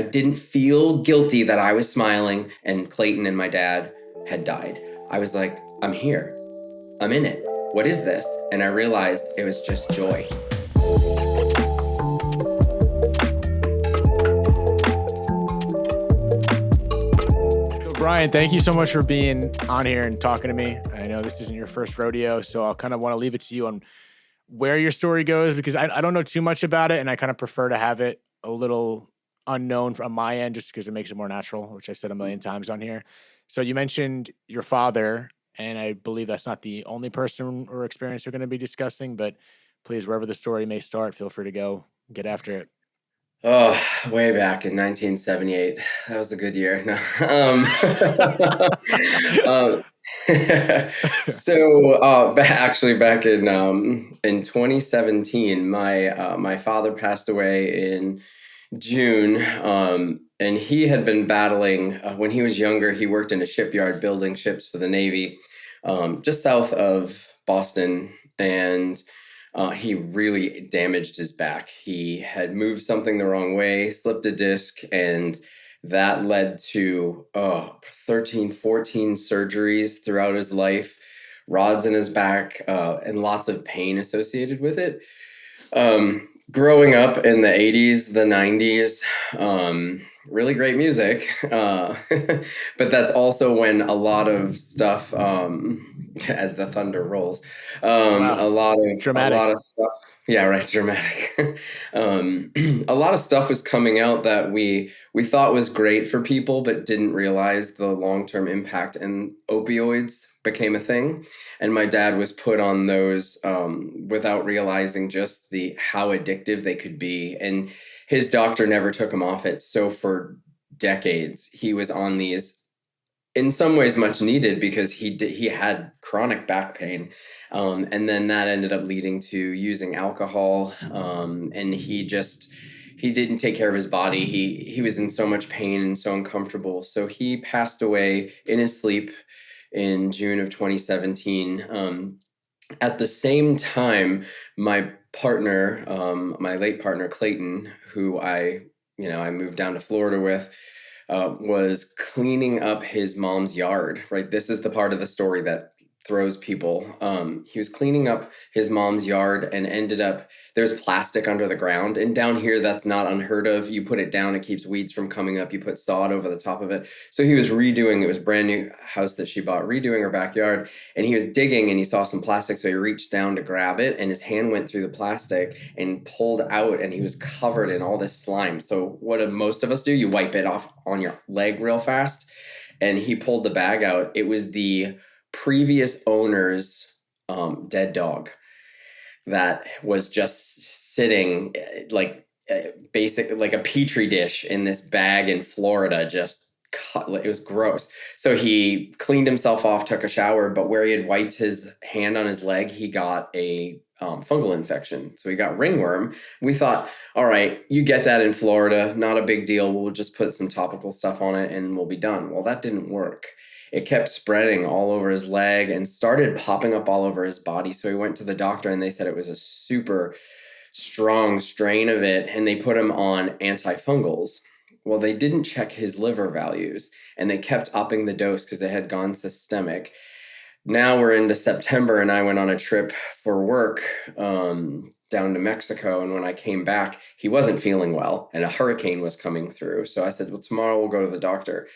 I didn't feel guilty that I was smiling and Clayton and my dad had died. I was like, I'm here. I'm in it. What is this? And I realized it was just joy. So Brian, thank you so much for being on here and talking to me. I know this isn't your first rodeo, so I'll kind of want to leave it to you on where your story goes because I don't know too much about it, and I kind of prefer to have it a little unknown from my end just because it makes it more natural, which I've said a million times on here. So you mentioned your father, and I believe that's not the only person or experience we're going to be discussing, but please, wherever the story may start, feel free to go get after it. Oh, way back in 1978. That was a good year. No. um, actually, back in 2017, my father passed away in June, and he had been battling when he was younger. He worked in a shipyard building ships for the Navy, just south of Boston, and he really damaged his back. He had moved something the wrong way, slipped a disc, and that led to 13, 14 surgeries throughout his life, rods in his back, and lots of pain associated with it. Growing up in the 80s, the 90s, really great music. But that's also when a lot of stuff, as the thunder rolls, Wow, a lot dramatic. of stuff. Yeah, right. Dramatic. um, a lot of stuff was coming out that we thought was great for people, but didn't realize the long-term impact. And opioids became a thing, and my dad was put on those without realizing just the how addictive they could be. And his doctor never took him off it. So for decades, he was on these. In some ways, much needed because he had chronic back pain, and then that ended up leading to using alcohol. And he didn't take care of his body. He was in so much pain and so uncomfortable. So he passed away in his sleep in June of 2017. At the same time, my partner, my late partner Clayton, who I moved down to Florida with, was cleaning up his mom's yard. Right, this is the part of the story that throws people. He was cleaning up his mom's yard and ended up there's plastic under the ground, and down here that's not unheard of. You put it down, it keeps weeds from coming up. You put sod over the top of it. So he was redoing. It was a brand new house that she bought, redoing her backyard, and he was digging and he saw some plastic, so he reached down to grab it, and his hand went through the plastic and pulled out, and he was covered in all this slime. So what do most of us do? You wipe it off on your leg real fast. And he pulled the bag out. It was the previous owner's dead dog that was just sitting basic like a petri dish in this bag in Florida, just it was gross. So he cleaned himself off, took a shower, but where he had wiped his hand on his leg, he got a fungal infection. So he got ringworm. We thought, all right, you get that in Florida, not a big deal. We'll just put some topical stuff on it and we'll be done. Well, that didn't work. It kept spreading all over his leg and started popping up all over his body. So he went to the doctor and they said it was a super strong strain of it, and they put him on antifungals. Well, they didn't check his liver values, and they kept upping the dose because it had gone systemic. Now we're into September, and I went on a trip for work down to Mexico. And when I came back, he wasn't feeling well, and a hurricane was coming through. So I said, well, tomorrow we'll go to the doctor.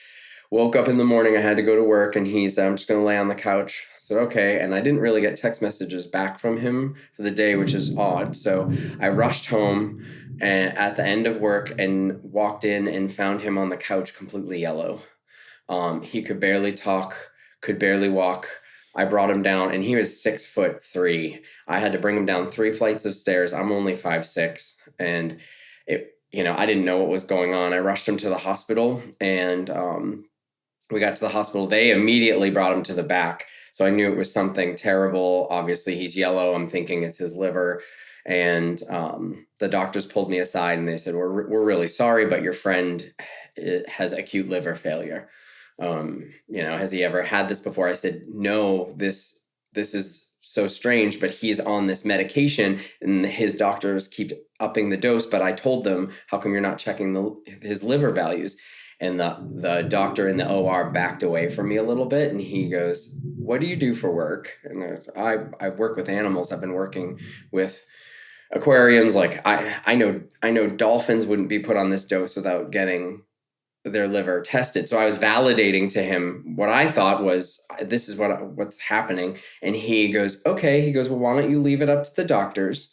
Woke up in the morning, I had to go to work, and he said, I'm just going to lay on the couch. I said, okay. And I didn't really get text messages back from him for the day, which is odd. So I rushed home and at the end of work and walked in and found him on the couch completely yellow. He could barely talk, could barely walk. I brought him down, and he was 6'3". I had to bring him down 3 flights of stairs. I'm only 5'6", and I didn't know what was going on. I rushed him to the hospital, and we got to the hospital. They immediately brought him to the back. So I knew it was something terrible. Obviously, he's yellow. I'm thinking it's his liver. And the doctors pulled me aside and they said, we're really sorry, but your friend has acute liver failure. Has he ever had this before? I said, no, this is so strange, but he's on this medication and his doctors keep upping the dose. But I told them, how come you're not checking his liver values? And the doctor in the OR backed away from me a little bit, and he goes, "What do you do for work?" And I work with animals. I've been working with aquariums. Like I know dolphins wouldn't be put on this dose without getting their liver tested. So I was validating to him what I thought was, this is what's happening. And he goes, okay. He goes, well, why don't you leave it up to the doctors?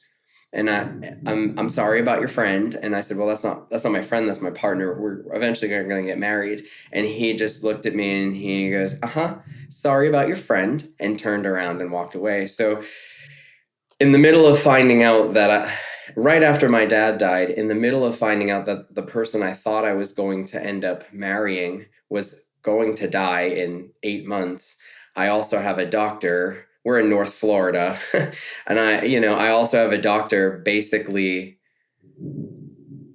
And I'm sorry about your friend. And I said, well, that's not my friend. That's my partner. We're eventually going to get married. And he just looked at me and he goes, sorry about your friend, and turned around and walked away. So in the middle of finding out that right after my dad died, in the middle of finding out that the person I thought I was going to end up marrying was going to die in 8 months, I also have a doctor. We're in North Florida. And I also have a doctor basically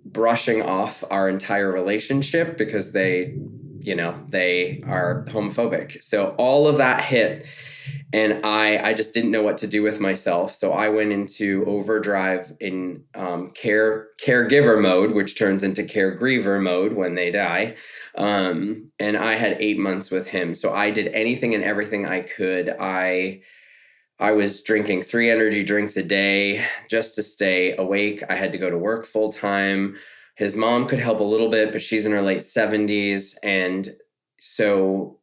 brushing off our entire relationship because they are homophobic. So all of that hit, and I just didn't know what to do with myself. So I went into overdrive in caregiver mode, which turns into caregriever mode when they die. And I had 8 months with him. So I did anything and everything I could. I was drinking 3 energy drinks a day just to stay awake. I had to go to work full time. His mom could help a little bit, but she's in her late 70s. And so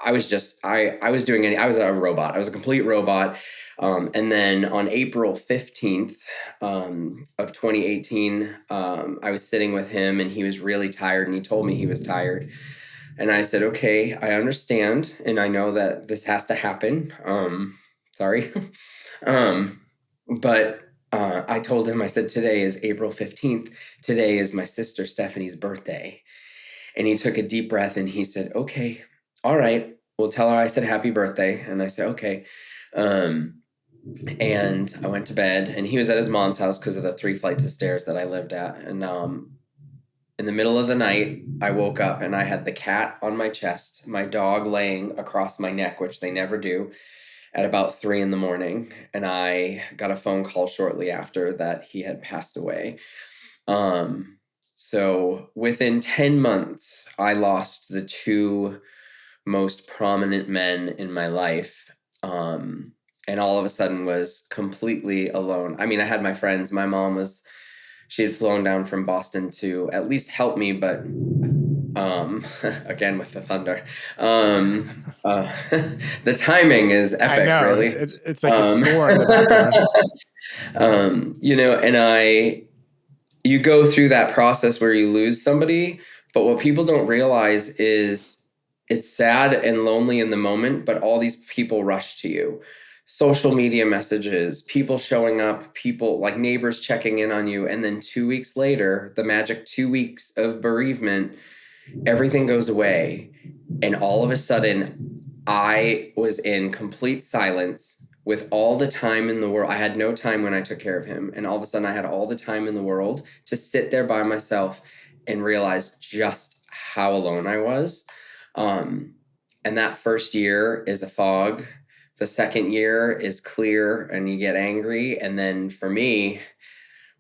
I was a robot. I was a complete robot. And then on April 15th of 2018, I was sitting with him and he was really tired and he told me he was tired. And I said, okay, I understand. And I know that this has to happen. Sorry. But I told him, I said, today is April 15th. Today is my sister Stephanie's birthday. And he took a deep breath and he said, okay, all right, we'll tell her I said happy birthday. And I said, okay. And I went to bed, and he was at his mom's house because of the 3 flights of stairs that I lived at. And in the middle of the night, I woke up and I had the cat on my chest, my dog laying across my neck, which they never do, at about 3 a.m. And I got a phone call shortly after that he had passed away. So within 10 months, I lost the 2 most prominent men in my life. And all of a sudden was completely alone. I mean, I had my friends. My mom she had flown down from Boston to at least help me, but again with the thunder. The timing is epic, I know. really. It's like a score in the background. And you go through that process where you lose somebody, but what people don't realize is it's sad and lonely in the moment, but all these people rush to you. Social media messages, people showing up, people like neighbors checking in on you. And then 2 weeks later, the magic 2 weeks of bereavement, everything goes away. And all of a sudden, I was in complete silence with all the time in the world. I had no time when I took care of him. And all of a sudden, I had all the time in the world to sit there by myself and realize just how alone I was. And that first year is a fog. The second year is clear and you get angry. And then for me,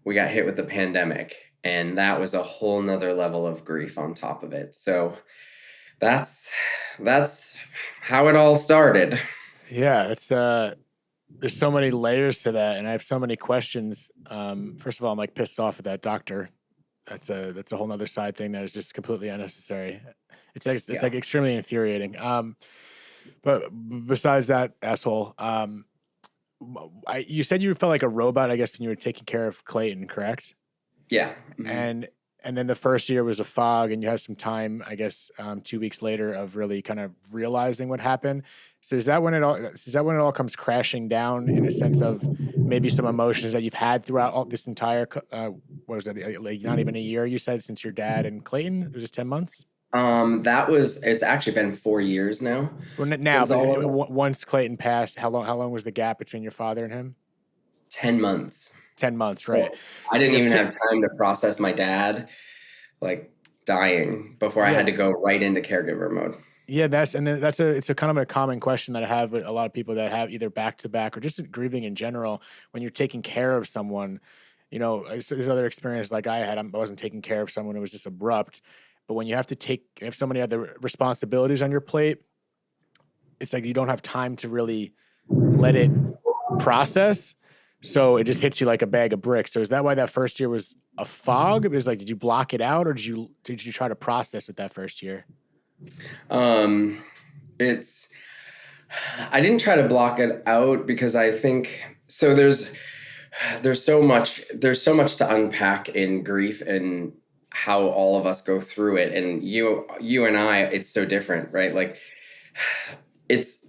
we got hit with the pandemic. And that was a whole nother level of grief on top of it. So that's how it all started. Yeah, it's there's so many layers to that, and I have so many questions. First of all, I'm like pissed off at that doctor. That's a whole nother side thing that is just completely unnecessary. It's like extremely infuriating. But besides that asshole, you said you felt like a robot, I guess, when you were taking care of Clayton, correct? Yeah. Mm-hmm. And then the first year was a fog, and you had some time, I guess, 2 weeks later of really kind of realizing what happened. So is that when it all comes crashing down in a sense of maybe some emotions that you've had throughout all this entire, what was that, like not even a year, you said, since your dad and Clayton? It was just 10 months? It's actually been 4 years now. Well, now, Since all of it. once Clayton passed, how long was the gap between your father and him? 10 months. 10 months, So right? I So didn't you have even have time to process my dad like dying before I yeah, had to go right into caregiver mode. Yeah, it's a kind of a common question that I have with a lot of people that have either back to back or just grieving in general. When you're taking care of someone, there's other experience like I had. I wasn't taking care of someone; it was just abrupt. But when you have to if somebody had the responsibilities on your plate, it's like you don't have time to really let it process. So it just hits you like a bag of bricks. So is that why that first year was a fog? It was like, did you block it out, or did you try to process it that first year? Um, it's I didn't try to block it out because I think so. There's so much to unpack in grief and how all of us go through it. And you and I, it's so different, right? Like it's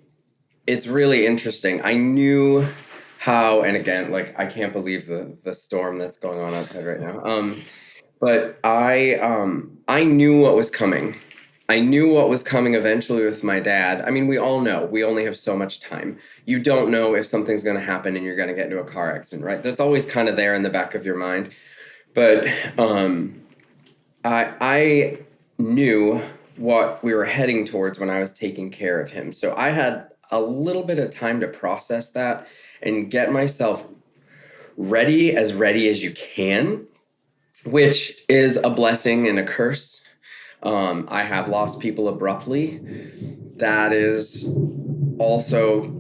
it's really interesting. I knew how, and again, like I can't believe the storm that's going on outside right now. But I knew what was coming. I knew what was coming eventually with my dad. I mean, we all know we only have so much time. You don't know if something's going to happen and you're going to get into a car accident, right? That's always kind of there in the back of your mind. But I knew what we were heading towards when I was taking care of him. So I had a little bit of time to process that and get myself ready as you can, which is a blessing and a curse. I have lost people abruptly. That is also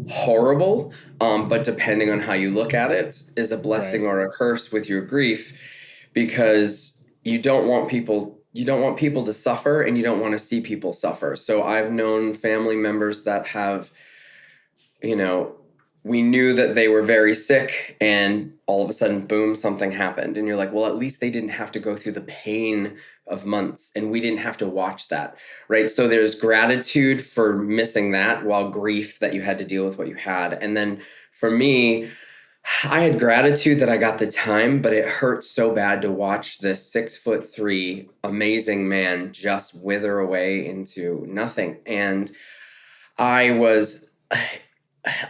horrible, but depending on how you look at it, is a blessing Right. or a curse with your grief, because you don't want people to suffer, and you don't want to see people suffer. So I've known family members that have, you know, we knew that they were very sick, and all of a sudden, boom, something happened. And you're like, well, at least they didn't have to go through the pain of months, and we didn't have to watch that, right? So there's gratitude for missing that, while grief that you had to deal with what you had. And then for me, I had gratitude that I got the time, but it hurt so bad to watch this 6'3" amazing man just wither away into nothing. And I was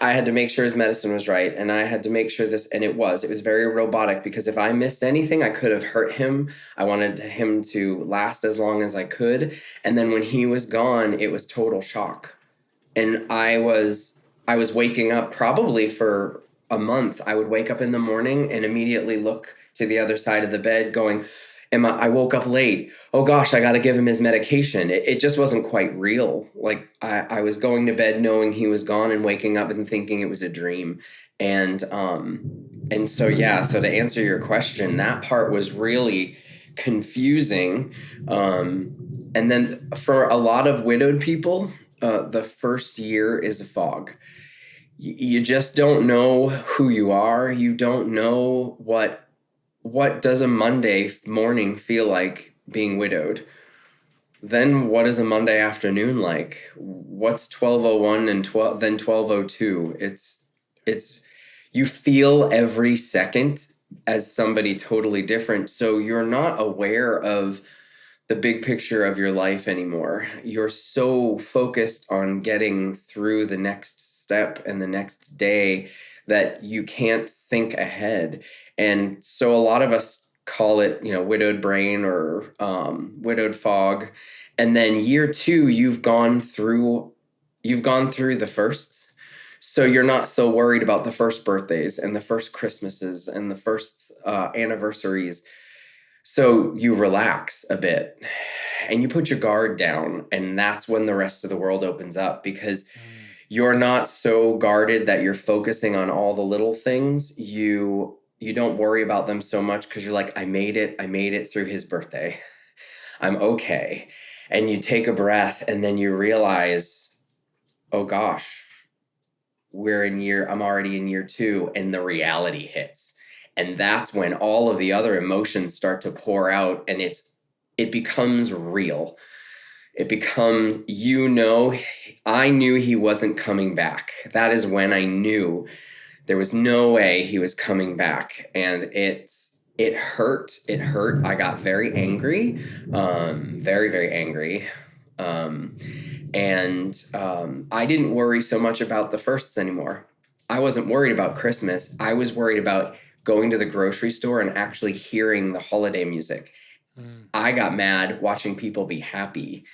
I had to make sure his medicine was right, and I had to make sure this, and it was very robotic, because if I missed anything, I could have hurt him. I wanted him to last as long as I could. And then when he was gone, it was total shock. And I was waking up probably for a month. I would wake up in the morning and immediately look to the other side of the bed going, I woke up late. Oh gosh, I got to give him his medication. It just wasn't quite real. Like I was going to bed knowing he was gone and waking up and thinking it was a dream. And so yeah, so to answer your question, that part was really confusing. And then for a lot of widowed people, the first year is a fog. You just don't know who you are. You don't know what does a Monday morning feel like being widowed. Then what is a Monday afternoon like? What's 12:01 and 12:02? It's you feel every second as somebody totally different. So you're not aware of the big picture of your life anymore. You're so focused on getting through the next step and the next day that you can't think ahead. And so a lot of us call it, widowed brain or widowed fog. And then year two, you've gone through the firsts. So you're not so worried about the first birthdays and the first Christmases and the first anniversaries. So you relax a bit and you put your guard down, and that's when the rest of the world opens up, because you're not so guarded that you're focusing on all the little things. You don't worry about them so much because you're like, I made it through his birthday. I'm okay. And you take a breath, and then you realize, oh gosh, I'm already in year two, and the reality hits. And that's when all of the other emotions start to pour out, and it becomes real. It becomes, I knew he wasn't coming back. That is when I knew there was no way he was coming back. And it hurt. It hurt. I got very angry, very, very angry. And I didn't worry so much about the firsts anymore. I wasn't worried about Christmas. I was worried about going to the grocery store and actually hearing the holiday music. Mm. I got mad watching people be happy,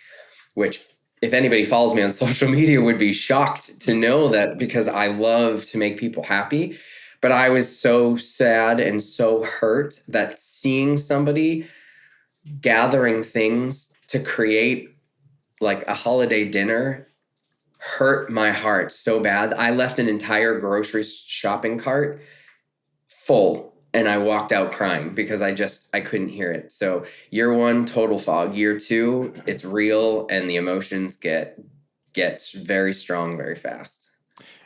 which if anybody follows me on social media would be shocked to know that, because I love to make people happy. But I was so sad and so hurt that seeing somebody gathering things to create like a holiday dinner hurt my heart so bad. I left an entire grocery shopping cart full and I walked out crying because I couldn't hear it. So year one, total fog. Year two, it's real and the emotions get very strong very fast.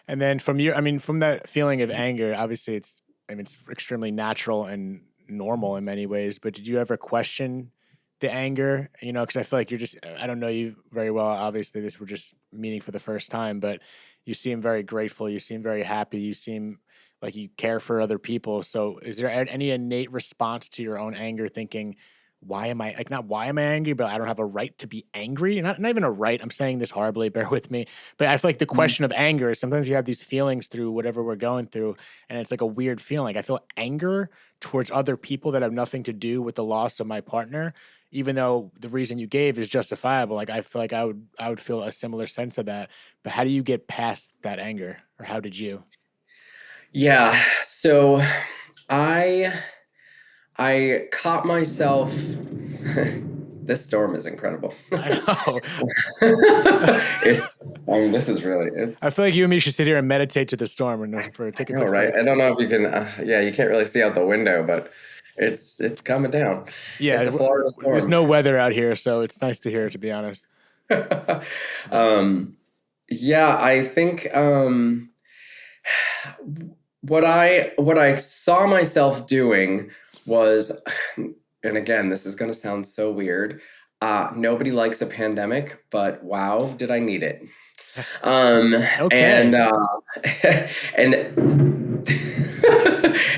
And then from your, I mean, from that feeling of anger, obviously I mean, it's extremely natural and normal in many ways, but did you ever question the anger? You know, because I feel like you're just, I don't know you very well. Obviously, this we're just meeting for the first time, but you seem very grateful. You seem very happy. You seem like you care for other people. So is there any innate response to your own anger thinking, why am I like not why am I angry, but I don't have a right to be angry? Not even a right. I'm saying this horribly, bear with me. But I feel like the question of anger is sometimes you have these feelings through whatever we're going through, and it's like a weird feeling. I feel anger towards other people that have nothing to do with the loss of my partner, even though the reason you gave is justifiable. Like I feel like I would feel a similar sense of that. But how do you get past that anger? Or how did you? Yeah. So I I caught myself. This storm is incredible. I know. It's this is really I it's feel like you and me should sit here and meditate to the storm and for I take a know, quick right? break. I don't know if you can. Yeah, you can't really see out the window, but it's coming down. Yeah, It's a Florida there's storm. no weather out here, so it's nice to hear, to be honest. um, yeah, I think what I saw myself doing was, and again, this is going to sound so weird. Nobody likes a pandemic, but wow, did I need it? Um, and Okay. and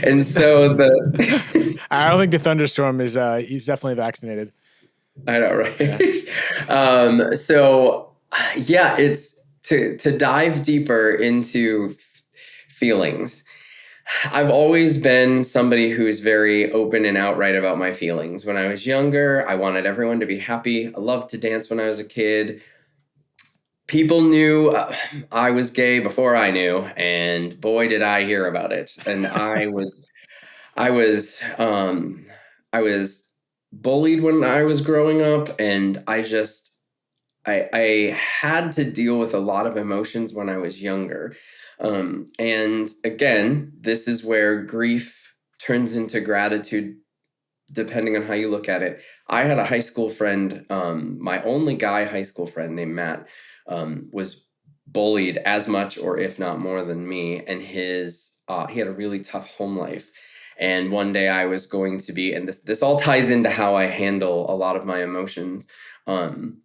and so the I don't think the thunderstorm is. He's definitely vaccinated. I know, Yeah. right? So yeah, it's to dive deeper into feelings. I've always been somebody who's very open and outright about my feelings. When I was younger, I wanted everyone to be happy. I loved to dance when I was a kid. People knew I was gay before I knew, and boy, did I hear about it. And I was, I was bullied when I was growing up, and I had to deal with a lot of emotions when I was younger. And again, this is where grief turns into gratitude, depending on how you look at it. I had a high school friend, my only guy high school friend named Matt, was bullied as much or if not more than me, and he had a really tough home life. And one day I was going to be, and this all ties into how I handle a lot of my emotions. Um,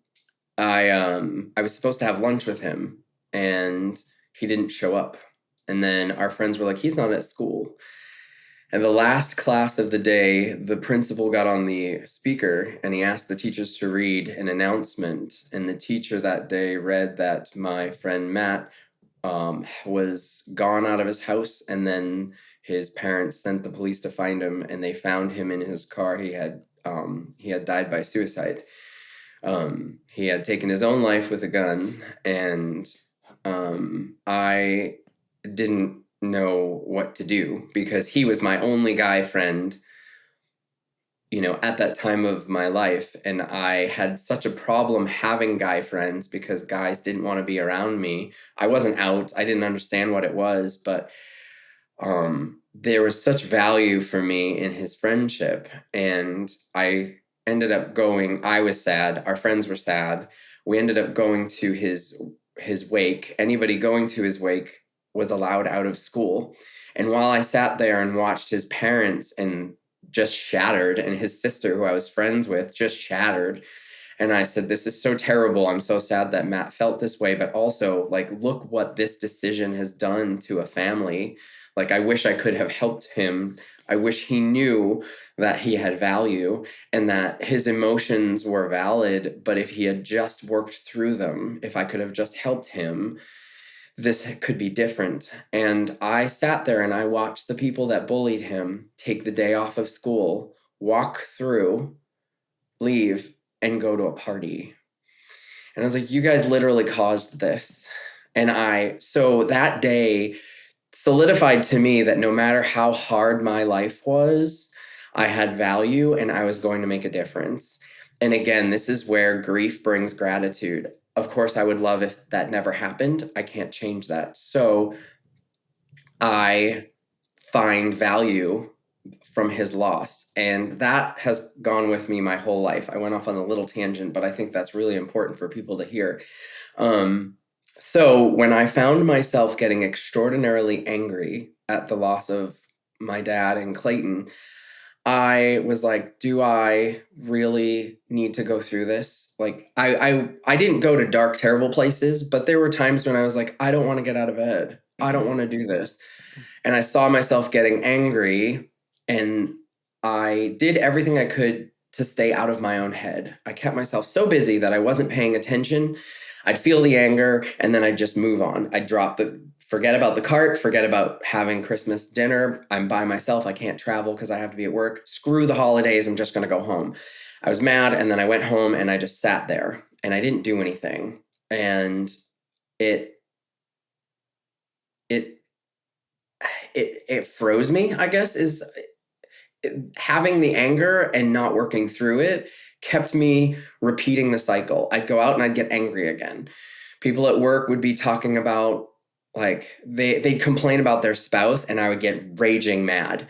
I was supposed to have lunch with him and he didn't show up. And then our friends were like, he's not at school. And the last class of the day, the principal got on the speaker and he asked the teachers to read an announcement. And the teacher that day read that my friend Matt was gone out of his house, and then his parents sent the police to find him, and they found him in his car. He had died by suicide. He had taken his own life with a gun, and I didn't know what to do because he was my only guy friend, at that time of my life. And I had such a problem having guy friends because guys didn't want to be around me. I wasn't out. I didn't understand what it was, but there was such value for me in his friendship. And I ended up going, I was sad. Our friends were sad. We ended up going to his wake. Anybody going to his wake was allowed out of school. And while I sat there and watched his parents and just shattered, and his sister, who I was friends with, just shattered. And I said, this is so terrible. I'm so sad that Matt felt this way, but also, like, look what this decision has done to a family. Like, I wish I could have helped him. I wish he knew that he had value and that his emotions were valid. But if he had just worked through them, if I could have just helped him, this could be different. And I sat there and I watched the people that bullied him take the day off of school, walk through, leave, and go to a party. And I was like, you guys literally caused this. So that day solidified to me that no matter how hard my life was, I had value and I was going to make a difference. And again, this is where grief brings gratitude. Of course, I would love if that never happened. I can't change that. So I find value from his loss. And that has gone with me my whole life. I went off on a little tangent, but I think that's really important for people to hear. So when I found myself getting extraordinarily angry at the loss of my dad and Clayton, I was like, do I really need to go through this? Like I didn't go to dark, terrible places, but there were times when I was like, I don't want to get out of bed. I don't want to do this. And I saw myself getting angry, and I did everything I could to stay out of my own head. I kept myself so busy that I wasn't paying attention. I'd feel the anger and then I'd just move on. I'd forget about the cart, forget about having Christmas dinner. I'm by myself. I can't travel because I have to be at work. Screw the holidays. I'm just going to go home. I was mad, and then I went home and I just sat there and I didn't do anything. And it it it froze me, I guess, is having the anger and not working through it kept me repeating the cycle. I'd go out and I'd get angry again. People at work would be talking about, like, they'd complain about their spouse, and I would get raging mad,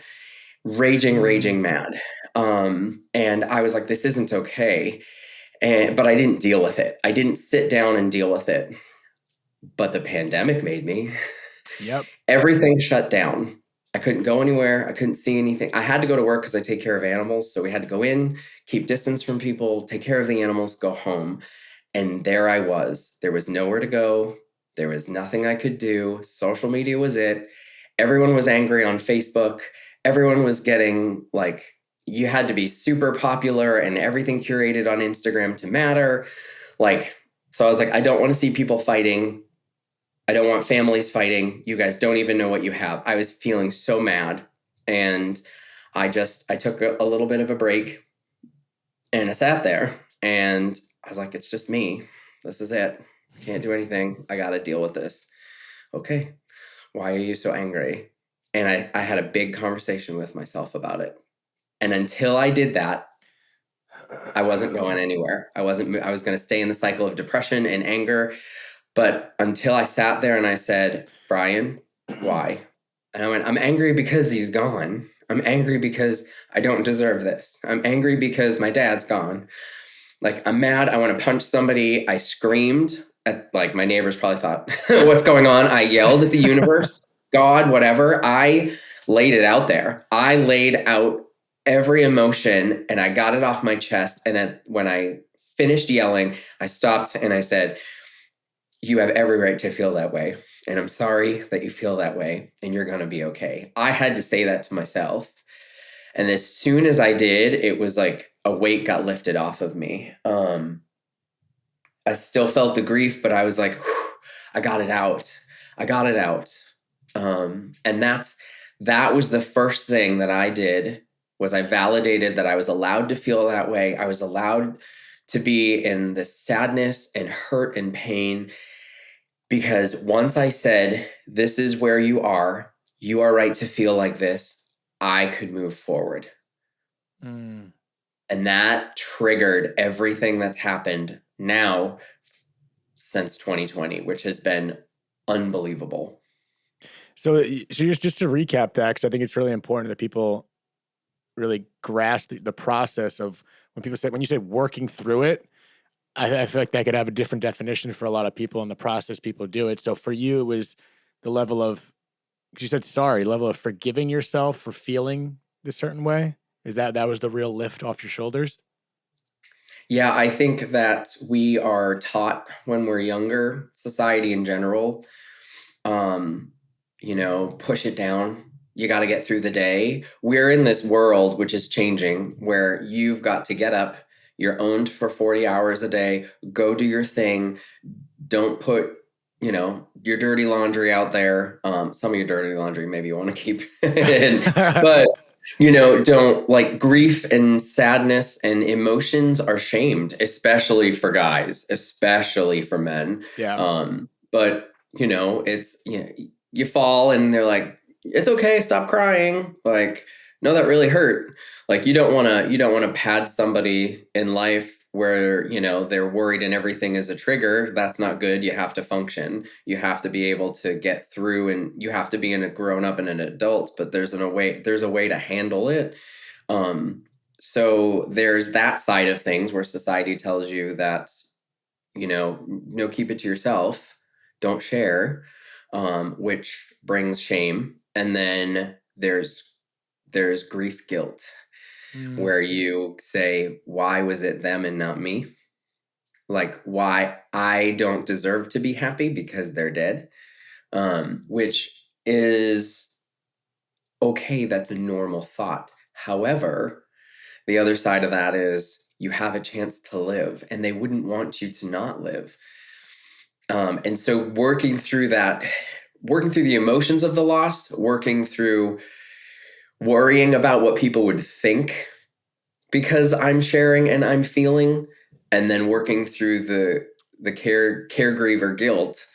raging mad. And I was like, this isn't okay. But I didn't deal with it. I didn't sit down and deal with it. But the pandemic made me. Yep. Everything shut down. I couldn't go anywhere. I couldn't see anything. I had to go to work because I take care of animals. So we had to go in, keep distance from people, take care of the animals, go home. And there I was. There was nowhere to go. There was nothing I could do. Social media was it. Everyone was angry on Facebook. Everyone was getting, like, you had to be super popular and everything curated on Instagram to matter. Like, so I was like, I don't want to see people fighting. I don't want families fighting. You guys don't even know what you have. I was feeling so mad. And I took a little bit of a break, and I sat there and I was like, it's just me. This is it. I can't do anything. I got to deal with this. Okay. Why are you so angry? And I had a big conversation with myself about it. And until I did that, I wasn't going anywhere. I was going to stay in the cycle of depression and anger. But until I sat there and I said, Brian, why? And I went, I'm angry because he's gone. I'm angry because I don't deserve this. I'm angry because my dad's gone. Like, I'm mad. I want to punch somebody. I screamed at, like, my neighbors probably thought, what's going on? I yelled at the universe, God, whatever. I laid it out there. I laid out every emotion and I got it off my chest. And then when I finished yelling, I stopped and I said, you have every right to feel that way. And I'm sorry that you feel that way, and you're going to be okay. I had to say that to myself. And as soon as I did, it was like a weight got lifted off of me. I still felt the grief, but I was like, I got it out. I got it out. And that was the first thing that I did, was I validated that I was allowed to feel that way. I was allowed to be in the sadness and hurt and pain, because once I said, this is where you are right to feel like this, I could move forward. And that triggered everything that's happened now since 2020, which has been unbelievable. So just to recap that, because I think it's really important that people really grasp the process of when you say working through it. I feel like that could have a different definition for a lot of people in the process people do it. So for you, it was the level of, because you said sorry, level of forgiving yourself for feeling this certain way. Is that was the real lift off your shoulders? Yeah, I think that we are taught when we're younger, society in general, push it down. You got to get through the day. We're in this world, which is changing, where you've got to get up. You're owned for 40 hours a day. Go do your thing. Don't put, your dirty laundry out there. Some of your dirty laundry, maybe you want to keep in. But don't like grief and sadness and emotions are shamed, especially for guys, especially for men. Yeah. But it's you fall and they're like, it's okay, stop crying. Like, no, that really hurt. Like you don't want to pad somebody in life where they're worried and everything is a trigger. That's not good. You have to function. You have to be able to get through, and you have to be in a grown up and an adult, but there's a way to handle it. So there's that side of things where society tells you that, no, keep it to yourself, don't share, which brings shame. And then there's grief guilt, Mm. where you say, why was it them and not me? Like, why I don't deserve to be happy because they're dead, which is okay. That's a normal thought. However, the other side of that is you have a chance to live, and they wouldn't want you to not live. And so working through the emotions of the loss, working through worrying about what people would think because I'm sharing and I'm feeling, and then working through the care grief or guilt.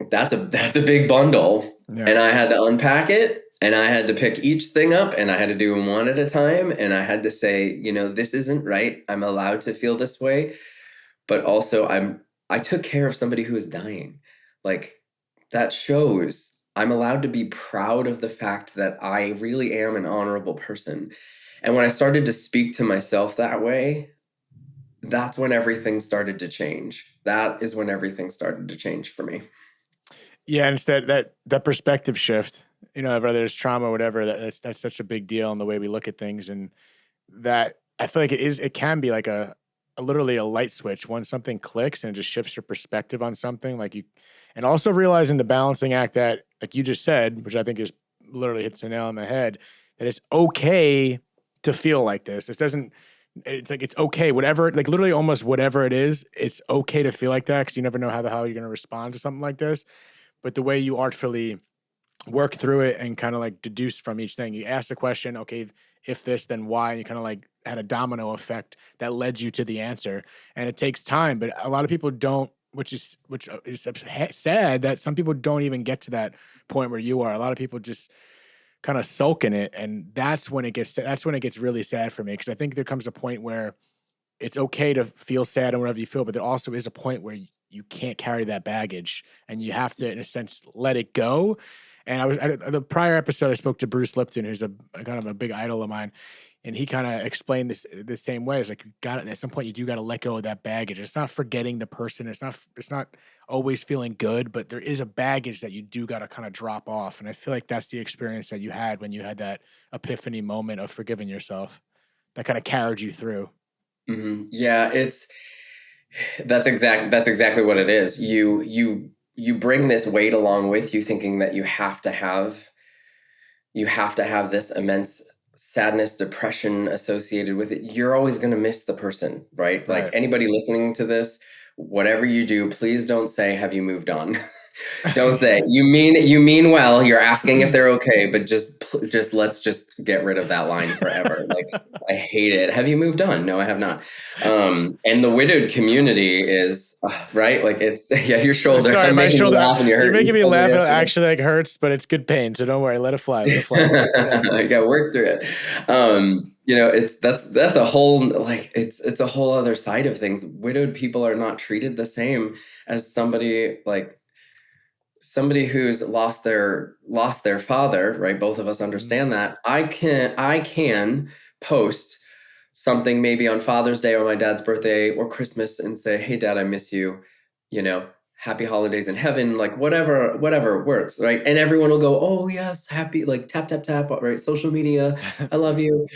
That's a big bundle, Yeah. and I had to unpack it, and I had to pick each thing up, and I had to do them one at a time, and I had to say, this isn't right. I'm allowed to feel this way, but also I took care of somebody who is dying. Like, that shows I'm allowed to be proud of the fact that I really am an honorable person. And when I started to speak to myself that way, that's when everything started to change. That is when everything started to change for me. Yeah, and it's that perspective shift. Whether there's trauma or whatever, that's such a big deal in the way we look at things, and that I feel like it can be like a literally a light switch when something clicks and it just shifts your perspective on something. And also realizing the balancing act that, like you just said, which I think is literally hits the nail on the head, that it's okay to feel like this. It doesn't. It's like it's okay, whatever, like literally almost whatever it is. It's okay to feel like that because you never know how the hell you're going to respond to something like this. But the way you artfully work through it and kind of like deduce from each thing, you ask the question, okay, if this, then why? And you kind of like had a domino effect that led you to the answer. And it takes time, but a lot of people don't, which is sad that some people don't even get to that point where you are. A lot of people just kind of sulk in it, and that's when it gets really sad for me, because I think there comes a point where it's okay to feel sad and whatever you feel, but there also is a point where you can't carry that baggage and you have to, in a sense, let it go. And the prior episode, I spoke to Bruce Lipton, who's a kind of a big idol of mine. And he kind of explained this the same way. It's like, you got at some point, you do got to let go of that baggage. It's not forgetting the person. It's not always feeling good, but there is a baggage that you do got to kind of drop off. And I feel like that's the experience that you had when you had that epiphany moment of forgiving yourself that kind of carried you through. Yeah, that's exactly what it is. You bring this weight along with you, thinking that you have to have this immense sadness, depression associated with it. You're always going to miss the person, right? Like, Right. anybody listening to this, whatever you do, please don't say, have you moved on? Don't say, you mean well. You're asking if they're okay, but just let's just get rid of that line forever. Like, I hate it. Have you moved on? No, I have not. And the widowed community is right. Like, it's yeah, your shoulder. Sorry, I'm my making you shoulder. laugh, and You're you making me told me laugh. It yesterday. actually like hurts, but it's good pain. So don't worry. Let it fly. Let it fly. Yeah. I got to work through it. It's that's a whole, like, it's a whole other side of things. Widowed people are not treated the same as somebody who's lost their father, right? Both of us Mhm. understand that. I can post something maybe on Father's Day or my dad's birthday or Christmas and say, "Hey Dad, I miss you. You know, happy holidays in heaven," like whatever works, right? And everyone will go, "Oh yes, happy," like tap tap tap, right? Social media, I love you.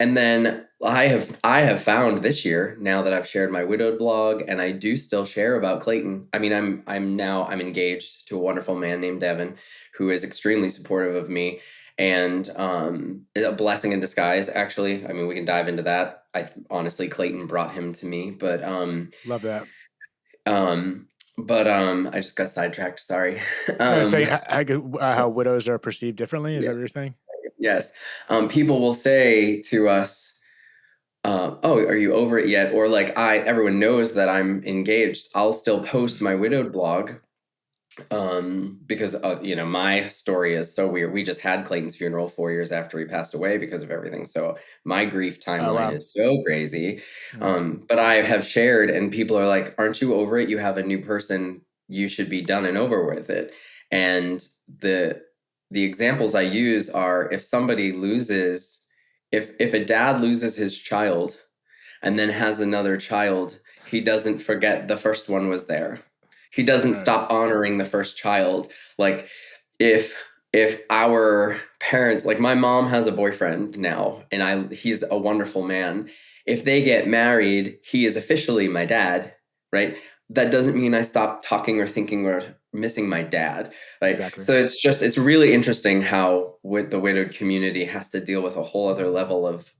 And then I have found this year, now that I've shared my widowed blog, and I do still share about Clayton. I mean, I'm engaged to a wonderful man named Devin, who is extremely supportive of me, and a blessing in disguise, actually. I mean, we can dive into that. Honestly, Clayton brought him to me, but Love that. um, But I just got sidetracked. Sorry. I was um, saying how widows are perceived differently. Is that yeah, what you're saying? yes. People will say to us, "Oh, are you over it yet?" Or like, everyone knows that I'm engaged. I'll still post my widowed blog, because my story is so weird. We just had Clayton's funeral 4 years after he passed away because of everything, so my grief Oh timeline wow. is so crazy. Mm. But I have shared, and people are like, aren't you over it? You have a new person. You should be done and over with it. And the examples I use are, if somebody loses, if a dad loses his child and then has another child, he doesn't forget the first one was there. He doesn't Right. stop honoring the first child. Like, if our parents, like my mom has a boyfriend now, and he's a wonderful man. If they get married, he is officially my dad, right? That doesn't mean I stop talking or thinking or missing my dad, right? Exactly. So it's really interesting how with the widowed community has to deal with a whole other level of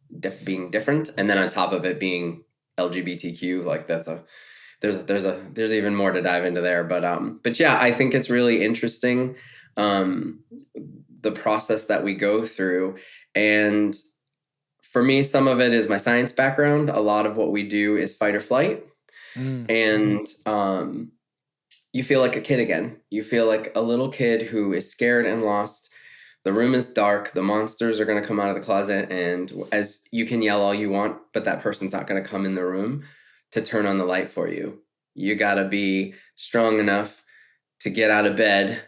being different, and then on top of it being LGBTQ. Like, there's even more to dive into there. But yeah, I think it's really interesting, um, the process that we go through. And for me, some of it is my science background. A lot of what we do is fight or flight, Mm. and you feel like a kid again. You feel like a little kid who is scared and lost. The room is dark. The monsters are going to come out of the closet. And as you can yell all you want, but that person's not going to come in the room to turn on the light for you. You got to be strong enough to get out of bed,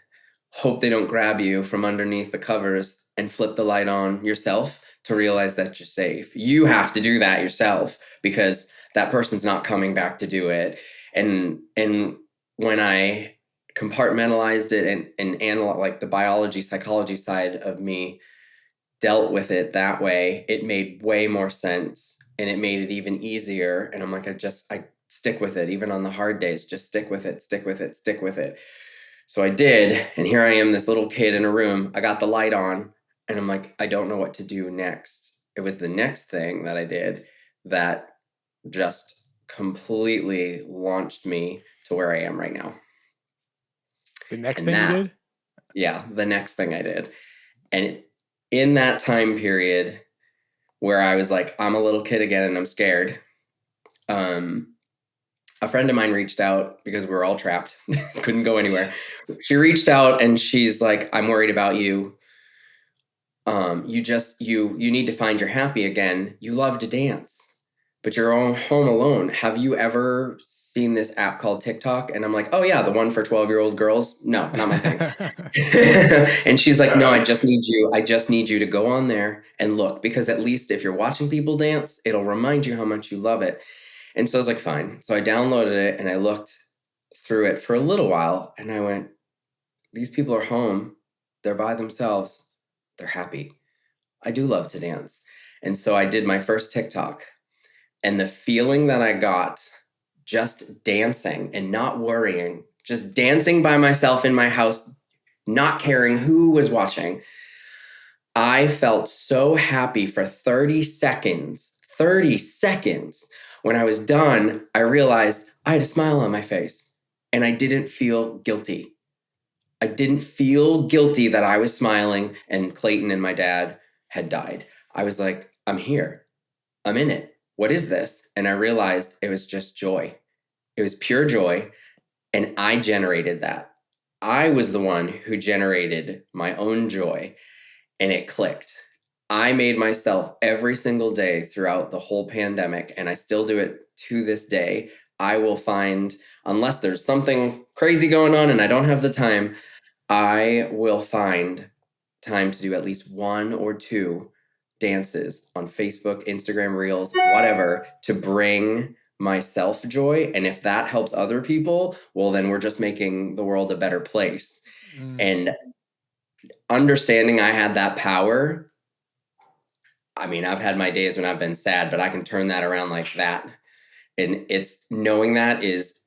hope they don't grab you from underneath the covers, and flip the light on yourself to realize that you're safe. You have to do that yourself because that person's not coming back to do it. And when I compartmentalized it and analyze, like the biology, psychology side of me dealt with it that way, it made way more sense, and it made it even easier. And I'm like, I stick with it, even on the hard days, just stick with it, stick with it, stick with it. So I did, and here I am, this little kid in a room. I got the light on, and I'm like, I don't know what to do next. It was the next thing that I did that just completely launched me to where I am right now. The next And thing you that, did? yeah, the next thing I did. And in that time period where I was like, I'm a little kid again and I'm scared, um, a friend of mine reached out because we were all trapped, couldn't go anywhere. She reached out and she's like, I'm worried about you. You need to find your happy again. You love to dance, but you're all home alone. Have you ever seen this app called TikTok? And I'm like, oh yeah, the one for 12-year-old girls. No, not my thing. And she's like, no, I just need you to go on there and look, because at least if you're watching people dance, it'll remind you how much you love it. And so I was like, fine. So I downloaded it and I looked through it for a little while, and I went, these people are home. They're by themselves. They're happy. I do love to dance. And so I did my first TikTok, and the feeling that I got just dancing and not worrying, just dancing by myself in my house, not caring who was watching. I felt so happy for 30 seconds. 30 seconds. When I was done, I realized I had a smile on my face, and I didn't feel guilty. I didn't feel guilty that I was smiling and Clayton and my dad had died. I was like, I'm here. I'm in it. What is this? And I realized it was just joy. It was pure joy. And I generated that. I was the one who generated my own joy, and it clicked. I made myself every single day throughout the whole pandemic, and I still do it to this day. I will find, unless there's something crazy going on and I don't have the time, I will find time to do at least one or two dances on Facebook, Instagram Reels, whatever, to bring myself joy. And if that helps other people, well, then we're just making the world a better place. Mm. And understanding I had that power, I mean, I've had my days when I've been sad, but I can turn that around like that. And it's knowing that is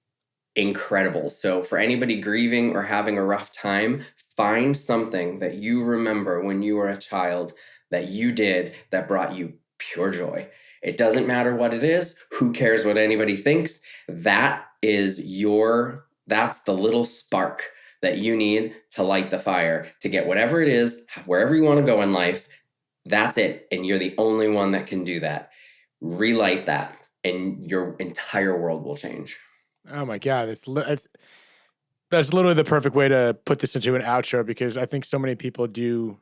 incredible. So for anybody grieving or having a rough time, find something that you remember when you were a child that you did that brought you pure joy. It doesn't matter what it is. Who cares what anybody thinks? That is your That's the little spark that you need to light the fire, to get whatever it is, wherever you want to go in life. That's it. And you're the only one that can do that. Relight that, and your entire world will change. Oh my God. That's literally the perfect way to put this into an outro, because I think so many people do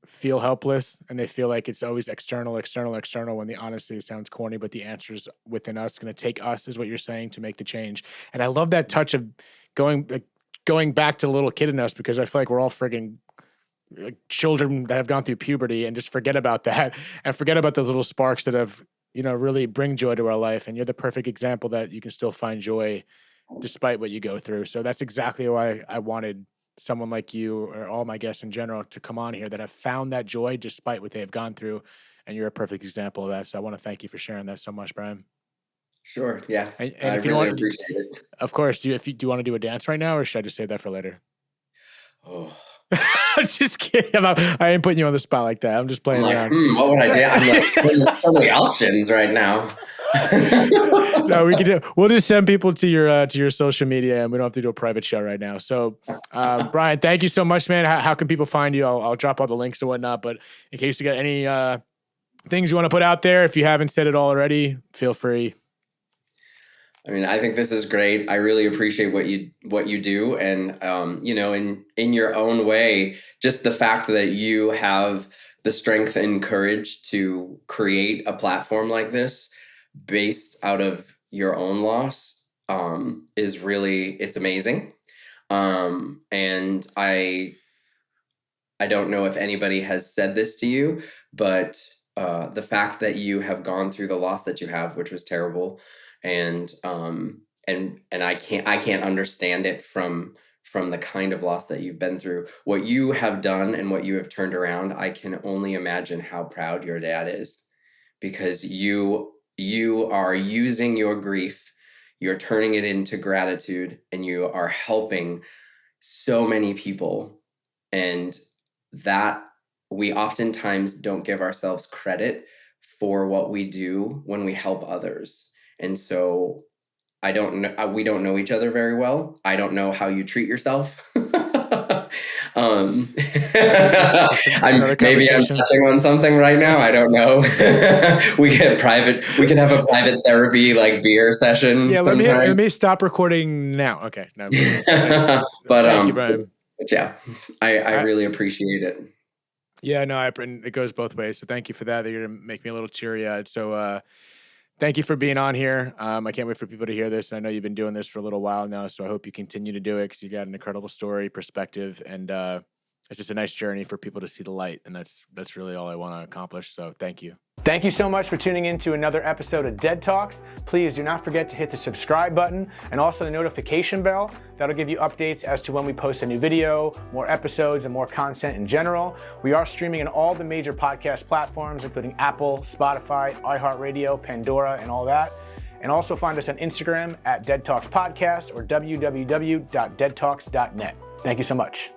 feel helpless and they feel like it's always external, when the honestly, it sounds corny, but the answer is within us. It's going to take us, is what you're saying, to make the change. And I love that touch of going back to the little kid in us, because I feel like we're all friggin' children that have gone through puberty, and just forget about that and forget about those little sparks that have, really bring joy to our life. And you're the perfect example that you can still find joy despite what you go through. So that's exactly why I wanted someone like you, or all my guests in general, to come on here, that have found that joy despite what they have gone through. And you're a perfect example of that. So I want to thank you for sharing that so much, Brian. Sure. Yeah. And I if you really want, appreciate it. of course, do you want to do a dance right now, or should I just save that for later? Oh. I'm just kidding. I ain't putting you on the spot like that. I'm just playing around. What would I do? I'm like, so many options right now. No, we'll just send people to your social media, and we don't have to do a private show right now. So, Brian, thank you so much, man. How can people find you? I'll drop all the links and whatnot, but in case you got any things you want to put out there, if you haven't said it already, feel free. I mean, I think this is great. I really appreciate what you do. And, in your own way, just the fact that you have the strength and courage to create a platform like this based out of your own loss, is really, it's amazing. And I don't know if anybody has said this to you, but the fact that you have gone through the loss that you have, which was terrible, and I can't understand it from the kind of loss that you've been through. What you have done and what you have turned around, I can only imagine how proud your dad is, because you are using your grief, you're turning it into gratitude, and you are helping so many people. And that, we oftentimes don't give ourselves credit for what we do when we help others. And so I don't know, we don't know each other very well. I don't know how you treat yourself. Maybe I'm touching on something right now. I don't know. We can have a private therapy, like beer session. Yeah, let me stop recording now. Okay. No, but thank you, Brian. Yeah, I really appreciate it. Yeah, no, it goes both ways. So thank you for that. You're gonna make me a little teary-eyed. So thank you for being on here. I can't wait for people to hear this. I know you've been doing this for a little while now, so I hope you continue to do it, because you got an incredible story, perspective, and it's just a nice journey for people to see the light. And that's really all I want to accomplish. So thank you. Thank you so much for tuning in to another episode of Dead Talks. Please do not forget to hit the subscribe button and also the notification bell. That'll give you updates as to when we post a new video, more episodes, and more content in general. We are streaming on all the major podcast platforms, including Apple, Spotify, iHeartRadio, Pandora, and all that. And also find us on Instagram at Dead Talks Podcast or www.deadtalks.net. Thank you so much.